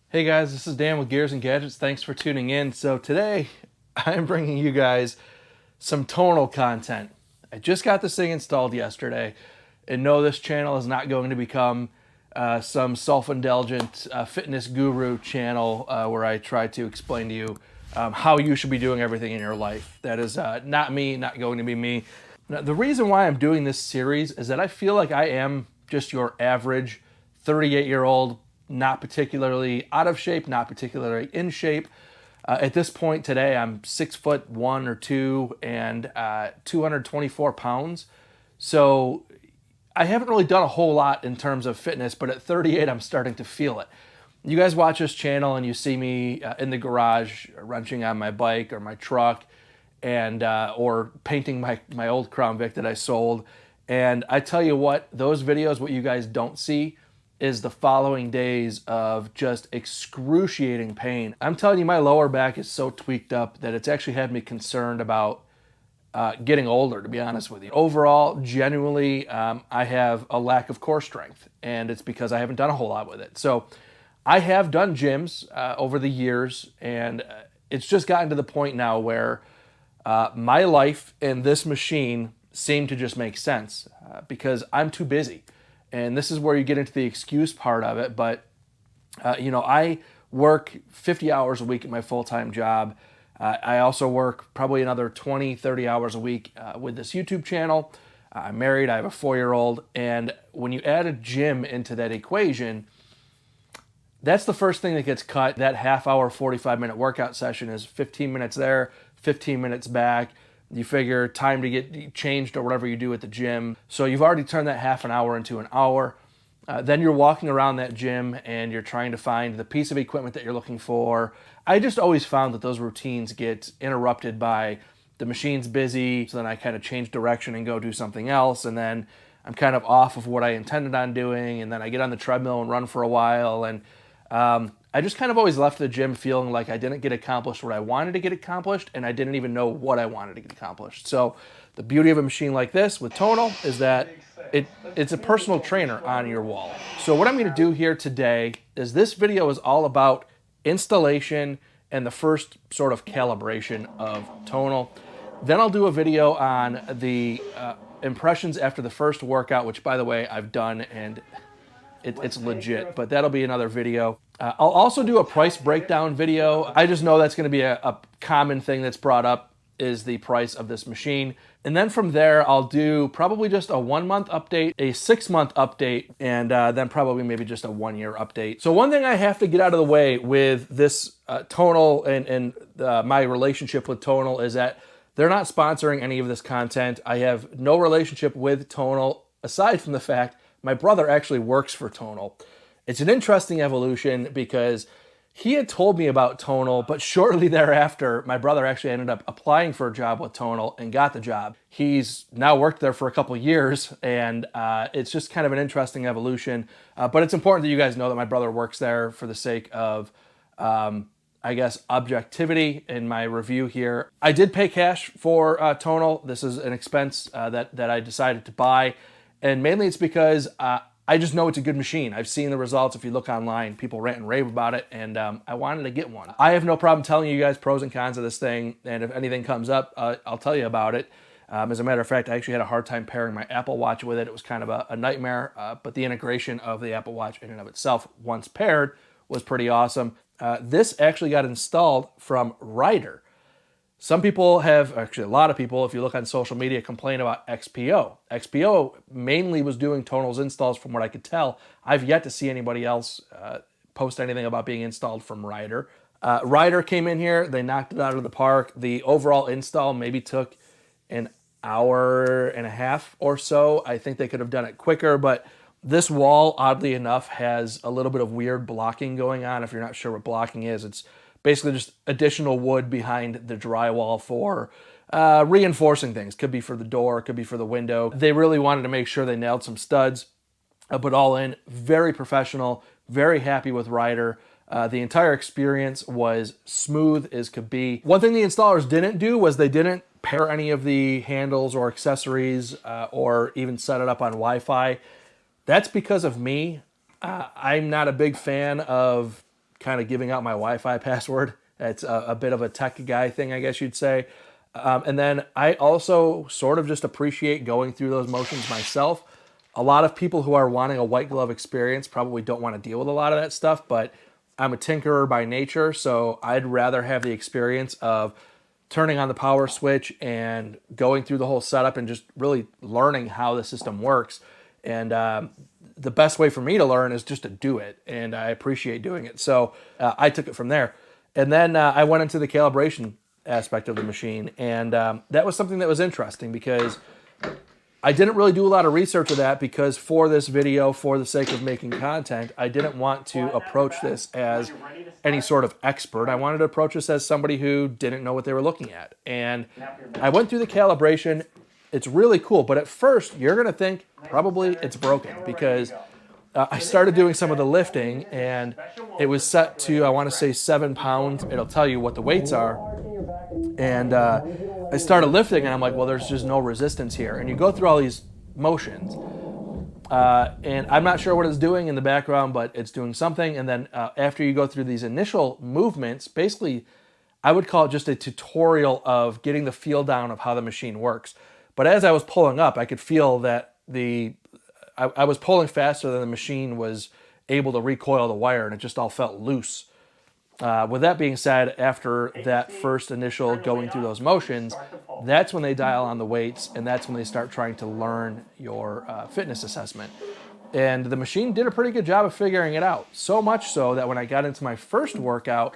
Hey guys, this is Dan with Gears and Gadgets. Thanks for tuning in. So today I'm bringing you guys some tonal content. I just got this thing installed yesterday, and no, this channel is not going to become some self-indulgent fitness guru channel where I try to explain to you how you should be doing everything in your life. That is not me, not going to be me. Now, the reason why I'm doing this series is that I feel like I am just your average 38-year-old, not particularly out of shape, not particularly in shape. At this point today, I'm 6'1" or 2" and 224 pounds. So I haven't really done a whole lot in terms of fitness, but at 38, I'm starting to feel it. You guys watch this channel and you see me in the garage wrenching on my bike or my truck, and or painting my old Crown Vic that I sold. And I tell you what, those videos, what you guys don't see is the following days of just excruciating pain. I'm telling you, my lower back is so tweaked up that it's actually had me concerned about getting older, to be honest with you. Overall, genuinely, I have a lack of core strength, and it's because I haven't done a whole lot with it. So I have done gyms over the years, and it's just gotten to the point now where my life and this machine seem to just make sense because I'm too busy. And this is where you get into the excuse part of it. But, I work 50 hours a week at my full-time job. I also work probably another 20, 30 hours a week with this YouTube channel. I'm married. I have a 4-year-old. And when you add a gym into that equation, that's the first thing that gets cut. That half-hour, 45-minute workout session is 15 minutes there, 15 minutes back. You figure time to get changed or whatever you do at the gym. So you've already turned that half an hour into an hour. Then you're walking around that gym and you're trying to find the piece of equipment that you're looking for. I just always found that those routines get interrupted by the machine's busy. So then I kind of change direction and go do something else. And then I'm kind of off of what I intended on doing. And then I get on the treadmill and run for a while. And I just kind of always left the gym feeling like I didn't get accomplished what I wanted to get accomplished, and I didn't even know what I wanted to get accomplished. So the beauty of a machine like this with Tonal is that it's a personal trainer on your wall. So what I'm going to do here today is this video is all about installation and the first sort of calibration of Tonal. Then I'll do a video on the impressions after the first workout, which, by the way, I've done, and it's legit, but that'll be another video. I'll also do a price breakdown video. I just know that's going to be a common thing that's brought up, is the price of this machine. And then from there, I'll do probably just a 1-month update, a 6-month update, and then probably maybe just a 1-year update. So one thing I have to get out of the way with this Tonal and my relationship with Tonal is that they're not sponsoring any of this content. I have no relationship with Tonal aside from the fact my brother actually works for Tonal. It's an interesting evolution because he had told me about Tonal, but shortly thereafter, my brother actually ended up applying for a job with Tonal and got the job. He's now worked there for a couple years, and it's just kind of an interesting evolution. But it's important that you guys know that my brother works there for the sake of, I guess, objectivity in my review here. I did pay cash for Tonal. This is an expense that I decided to buy. And mainly it's because I just know it's a good machine. I've seen the results. If you look online, people rant and rave about it, and I wanted to get one. I have no problem telling you guys pros and cons of this thing, and if anything comes up, I'll tell you about it. As a matter of fact, I actually had a hard time pairing my Apple Watch with it. It was kind of a nightmare, but the integration of the Apple Watch in and of itself, once paired, was pretty awesome. This actually got installed from Ryder. Some people have, actually a lot of people, if you look on social media, complain about XPO. XPO mainly was doing Tonal's installs from what I could tell. I've yet to see anybody else post anything about being installed from Ryder. Ryder came in here, they knocked it out of the park. The overall install maybe took an hour and a half or so. I think they could have done it quicker, but this wall, oddly enough, has a little bit of weird blocking going on. If you're not sure what blocking is, it's basically just additional wood behind the drywall for reinforcing things. Could be for the door, could be for the window. They really wanted to make sure they nailed some studs, but all in, very professional, very happy with Ryder. The entire experience was smooth as could be. One thing the installers didn't do was they didn't pair any of the handles or accessories or even set it up on Wi-Fi. That's because of me. I'm not a big fan of kind of giving out my Wi-Fi password. It's a bit of a tech guy thing, I guess you'd say. And then I also sort of just appreciate going through those motions myself. A lot of people who are wanting a white glove experience probably don't want to deal with a lot of that stuff, but I'm a tinkerer by nature, so I'd rather have the experience of turning on the power switch and going through the whole setup and just really learning how the system works. And the best way for me to learn is just to do it, and I appreciate doing it. So I took it from there. And then I went into the calibration aspect of the machine, and that was something that was interesting because I didn't really do a lot of research of that because for this video, for the sake of making content, I didn't want to approach this as any sort of expert. I wanted to approach this as somebody who didn't know what they were looking at. And I went through the calibration. It's really cool, but at first you're going to think probably it's broken because I started doing some of the lifting and it was set to, I want to say 7 pounds. It'll tell you what the weights are. And I started lifting and I'm like, well, there's just no resistance here. And you go through all these motions and I'm not sure what it's doing in the background, but it's doing something. And then after you go through these initial movements, basically I would call it just a tutorial of getting the feel down of how the machine works. But as I was pulling up, I could feel that I was pulling faster than the machine was able to recoil the wire, and it just all felt loose. With that being said, after that first initial going through those motions, that's when they dial on the weights, and that's when they start trying to learn your fitness assessment. And the machine did a pretty good job of figuring it out. So much so that when I got into my first workout,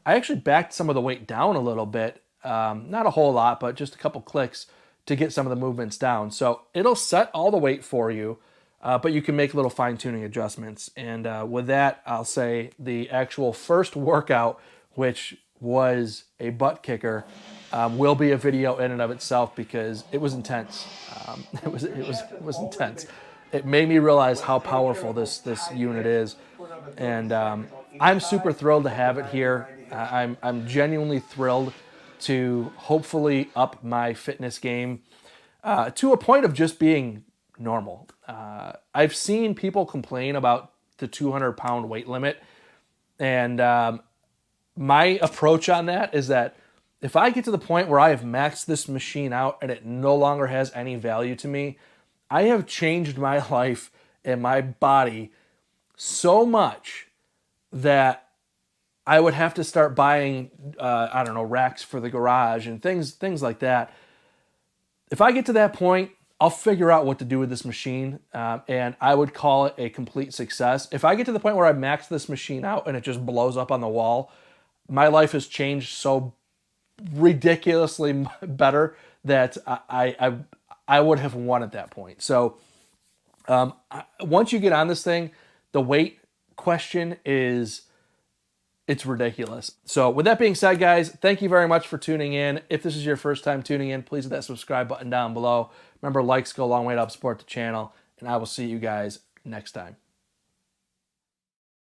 I actually backed some of the weight down a little bit. Not a whole lot, but just a couple clicks to get some of the movements down. So it'll set all the weight for you, but you can make little fine-tuning adjustments. And with that, I'll say the actual first workout, which was a butt kicker, will be a video in and of itself because it was intense. It was intense. It made me realize how powerful this unit is, and I'm super thrilled to have it here. I'm genuinely thrilled to hopefully up my fitness game to a point of just being normal. I've seen people complain about the 200-pound weight limit, and my approach on that is that if I get to the point where I have maxed this machine out and it no longer has any value to me, I have changed my life and my body so much that I would have to start buying, I don't know, racks for the garage and things like that. If I get to that point, I'll figure out what to do with this machine, and I would call it a complete success. If I get to the point where I max this machine out and it just blows up on the wall, my life has changed so ridiculously better that I would have won at that point. So once you get on this thing, the weight question it's ridiculous. So with that being said, guys, thank you very much for tuning in. If this is your first time tuning in, please hit that subscribe button down below. Remember, likes go a long way to help support the channel, and I will see you guys next time.